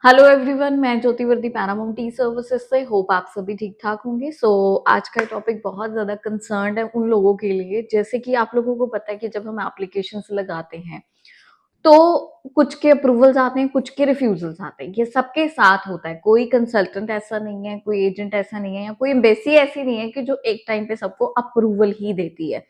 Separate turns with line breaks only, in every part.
Hello everyone, मैं ज्योति वर्दी Paramount T services से। होप आप सभी ठीक ठाक होंगे। आज का टॉपिक बहुत ज्यादा कंसर्न है उन लोगों के लिए, जैसे कि आप लोगों को पता है कि जब हम एप्लीकेशंस लगाते हैं तो कुछ के अप्रूवल्स आते हैं, कुछ के रिफ्यूजल्स आते हैं। ये सबके साथ होता है। कोई कंसल्टेंट ऐसा नहीं है, कोई एजेंट ऐसा नहीं है, या कोई एम्बेसी ऐसी नहीं है कि जो एक टाइम पे सबको अप्रूवल ही देती है।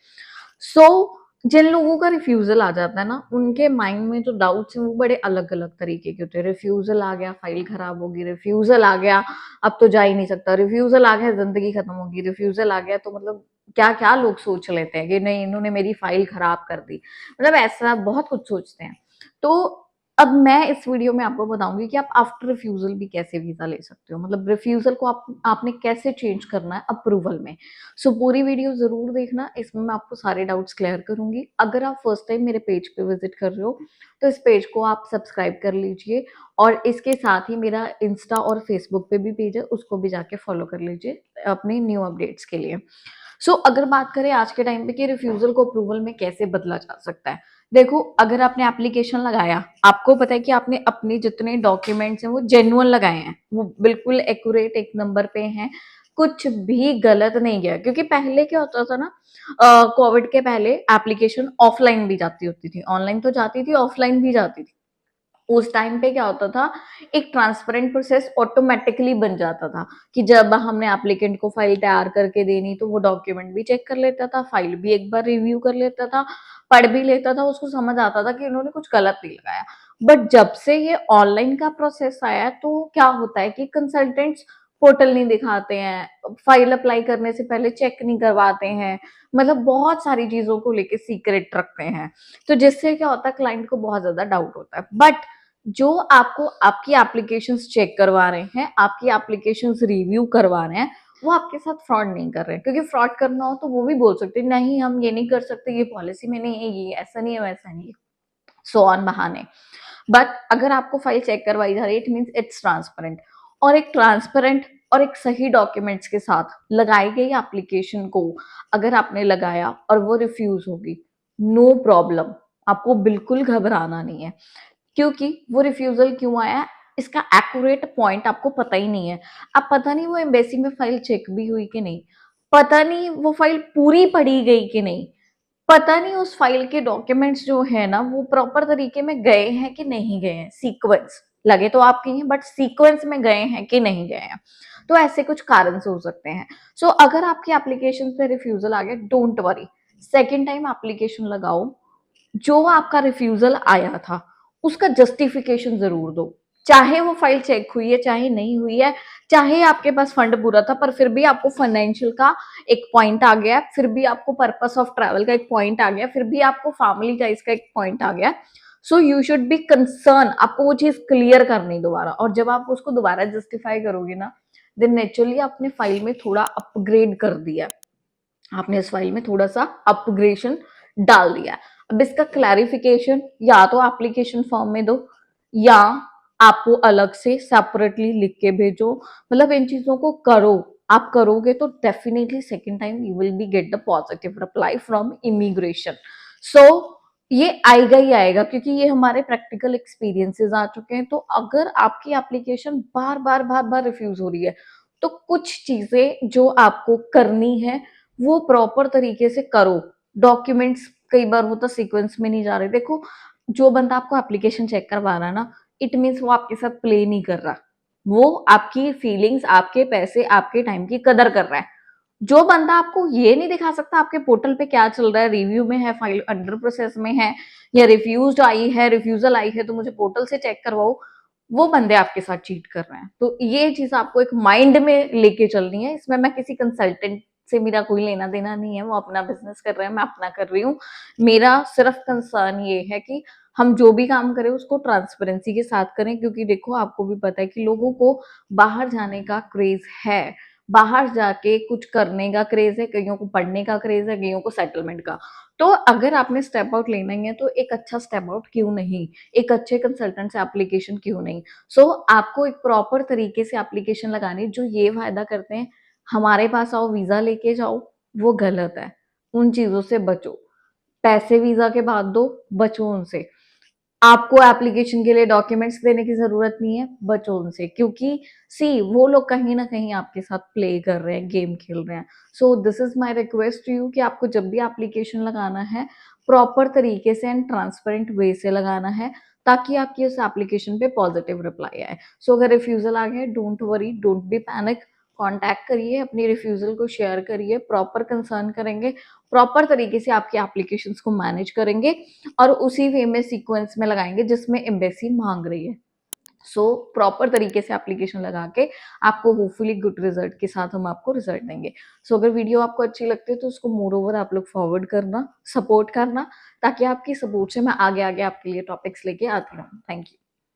सो जिन लोगों का रिफ्यूजल आ जाता है ना, उनके माइंड में जो डाउट्स हैं वो बड़े अलग अलग तरीके के होते हैं। रिफ्यूजल आ गया, फाइल खराब होगी। रिफ्यूजल आ गया, अब तो जा ही नहीं सकता। रिफ्यूजल आ गया, जिंदगी खत्म होगी। रिफ्यूजल आ गया तो मतलब क्या क्या लोग सोच लेते हैं कि नहीं, इन्होंने मेरी फाइल खराब कर दी। मतलब ऐसा बहुत कुछ सोचते हैं। तो अब मैं इस वीडियो में आपको बताऊंगी कि आप आफ्टर रिफ्यूजल भी कैसे वीजा ले सकते हो। मतलब रिफ्यूजल को आपने कैसे चेंज करना है अप्रूवल में। पूरी वीडियो जरूर देखना, इसमें मैं आपको सारे डाउट्स क्लियर करूंगी। अगर आप फर्स्ट टाइम मेरे पेज पे विजिट कर रहे हो तो इस पेज को आप सब्सक्राइब कर लीजिए, और इसके साथ ही मेरा इंस्टा और फेसबुक पे भी पेज है, उसको भी जाके फॉलो कर लीजिए अपनी न्यू अपडेट्स के लिए। अगर बात करें आज के टाइम पे कि रिफ्यूजल को अप्रूवल में कैसे बदला जा सकता है। देखो, अगर आपने एप्लीकेशन लगाया, आपको पता है कि आपने अपने जितने डॉक्यूमेंट्स हैं वो जेन्युइन लगाए हैं, वो बिल्कुल एक्यूरेट एक नंबर पे हैं, कुछ भी गलत नहीं गया। क्योंकि पहले क्या होता था ना, कोविड के पहले एप्लीकेशन ऑफलाइन भी जाती होती थी, ऑनलाइन तो जाती थी, ऑफलाइन भी जाती थी। उस टाइम पे क्या होता था, एक ट्रांसपेरेंट प्रोसेस ऑटोमेटिकली बन जाता था कि जब हमने एप्लीकेंट को फाइल तैयार करके देनी तो वो डॉक्यूमेंट भी चेक कर लेता था, फाइल भी एक बार रिव्यू कर लेता था, पढ़ भी लेता था, उसको समझ आता था कि इन्होंने कुछ गलत नहीं लगाया। बट जब से ये ऑनलाइन का प्रोसेस आया है तो क्या होता है कि कंसल्टेंट्स पोर्टल नहीं दिखाते हैं, फाइल अप्लाई करने से पहले चेक नहीं करवाते हैं, मतलब बहुत सारी चीजों को लेके सीक्रेट रखते हैं। तो जिससे क्या होता है, क्लाइंट को बहुत ज्यादा डाउट होता है। बट जो आपको आपकी एप्लीकेशंस चेक करवा रहे हैं, आपकी एप्लीकेशंस रिव्यू करवा रहे हैं, वो आपके साथ फ्रॉड नहीं कर रहे हैं। क्योंकि फ्रॉड करना हो तो वो भी बोल सकते हैं नहीं, हम ये नहीं कर सकते, ये पॉलिसी में नहीं है, ये ऐसा नहीं है, वैसा नहीं है, सो ऑन बहाने। बट अगर आपको फाइल चेक करवाई जा रही है, इट मीन्स इट्स ट्रांसपेरेंट। और एक ट्रांसपेरेंट और एक सही डॉक्यूमेंट्स के साथ लगाई गई एप्लीकेशन को अगर आपने लगाया और वो रिफ्यूज होगी, नो प्रॉब्लम, आपको बिल्कुल घबराना नहीं है। क्योंकि वो रिफ्यूजल क्यों आया, इसका एक्यूरेट पॉइंट आपको पता ही नहीं है। अब पता नहीं वो एम्बेसी में फाइल चेक भी हुई कि नहीं, पता नहीं वो फाइल पूरी पढ़ी गई कि नहीं, पता नहीं उस फाइल के डॉक्यूमेंट्स जो है ना वो प्रॉपर तरीके में गए हैं कि नहीं गए हैं, सीक्वेंस लगे तो आपके हैं बट सीक्वेंस में गए हैं कि नहीं गए हैं। तो ऐसे कुछ कारण से हो सकते हैं। अगर आपकी एप्लीकेशन पे रिफ्यूजल आ गया, don't worry, second time application लगाओ। जो आपका रिफ्यूजल आया था उसका जस्टिफिकेशन जरूर दो। चाहे वो फाइल चेक हुई है, चाहे नहीं हुई है, चाहे आपके पास फंड पूरा था पर फिर भी आपको फाइनेंशियल का एक पॉइंट आ गया, फिर भी आपको पर्पस ऑफ ट्रैवल का एक पॉइंट आ गया, फिर भी आपको फैमिली टाइज का एक पॉइंट आ गया। यू शुड बी कंसर्न, आपको वो चीज क्लियर करनी दोबारा। और जब आप उसको दोबारा जस्टिफाई करोगे ना, देन नेचुरली आपने फाइल में थोड़ा अपग्रेड कर दिया, आपने इस फाइल में थोड़ा सा अपग्रेडेशन डाल दिया। अब इसका क्लैरिफिकेशन या तो एप्लीकेशन फॉर्म में दो, या आपको अलग से सेपरेटली लिख के भेजो। मतलब इन चीजों को करो। आप करोगे तो definitely second time you will be get the positive reply from immigration. So ये आएगा ही आएगा, क्योंकि ये हमारे प्रैक्टिकल एक्सपीरियंसेस आ चुके हैं। तो अगर आपकी एप्लीकेशन बार बार बार बार रिफ्यूज हो रही है तो कुछ चीजें जो आपको करनी है वो प्रॉपर तरीके से करो। डॉक्यूमेंट्स कई बार होता सीक्वेंस में नहीं जा रहे। देखो, जो बंदा आपको एप्लीकेशन चेक करवा रहा है ना, इट मीन्स वो आपके साथ प्ले नहीं कर रहा, वो आपकी फीलिंग्स, आपके पैसे, आपके टाइम की कदर कर रहा है। जो बंदा आपको ये नहीं दिखा सकता आपके पोर्टल पे क्या चल रहा है, रिव्यू में है, फाइल अंडर प्रोसेस में है, या रिफ्यूज आई है, रिफ्यूजल आई है तो मुझे पोर्टल से चेक करवाओ, वो बंदे आपके साथ चीट कर रहे हैं। तो ये चीज आपको एक माइंड में लेके चलनी है। इसमें मैं किसी कंसल्टेंट से मेरा कोई लेना देना नहीं है, वो अपना बिजनेस कर रहे हैं, मैं अपना कर रही हूँ। मेरा सिर्फ कंसर्न ये है कि हम जो भी काम करें उसको ट्रांसपेरेंसी के साथ करें। क्योंकि देखो, आपको भी पता है कि लोगों को बाहर जाने का क्रेज है, बाहर जाके कुछ करने का क्रेज है, कईयों को पढ़ने का क्रेज है, कईयों को सेटलमेंट का। तो अगर आपने स्टेप आउट लेना ही है तो एक अच्छा स्टेप आउट क्यों नहीं, एक अच्छे कंसल्टेंट से एप्लीकेशन क्यों नहीं। आपको एक प्रॉपर तरीके से एप्लीकेशन लगानी, जो ये फायदा करते हैं हमारे पास आओ वीजा लेके जाओ, वो गलत है। उन चीजों से बचो। पैसे वीजा के बाद दो, बचो उनसे। आपको एप्लीकेशन के लिए डॉक्यूमेंट्स देने की ज़रूरत नहीं है, बचो उनसे, क्योंकि सी वो लोग कहीं न कहीं आपके साथ प्ले कर रहे हैं, गेम खेल रहे हैं। So this is my request to you कि आपको जब भी एप्लीकेशन लगाना है, प्रॉपर तरीके से एंड ट्रांसपेरेंट वे से लगाना है, ताकि आपकी उस एप्लीकेशन पे पॉजिटिव रिप्लाई आए। सो अगर रिफ्यूज़ल आ गया, don't worry, don't be panic, contact करिए, अपनी रिफ्यूज़ल को शेयर करिए, प्रॉपर कंसर्न करेंगे, प्रॉपर तरीके से आपकी एप्लीकेशंस को मैनेज करेंगे और उसी वे में सीक्वेंस में लगाएँगे जिसमें एम्बेसी माँग रही है। सो प्रॉपर तरीके से एप्लीकेशन लगा के आपको होपफुली गुड रिजल्ट के साथ हम आपको रिजल्ट देंगे। सो अगर वीडियो आपको अच्छी लगती है तो उसको मोर ओवर आप लोग फॉरवर्ड करना, सपोर्ट करना, ताकि आपकी सपोर्ट से मैं आगे-आगे आपके लिए टॉपिक्स लेके आती रहूँ। Thank you.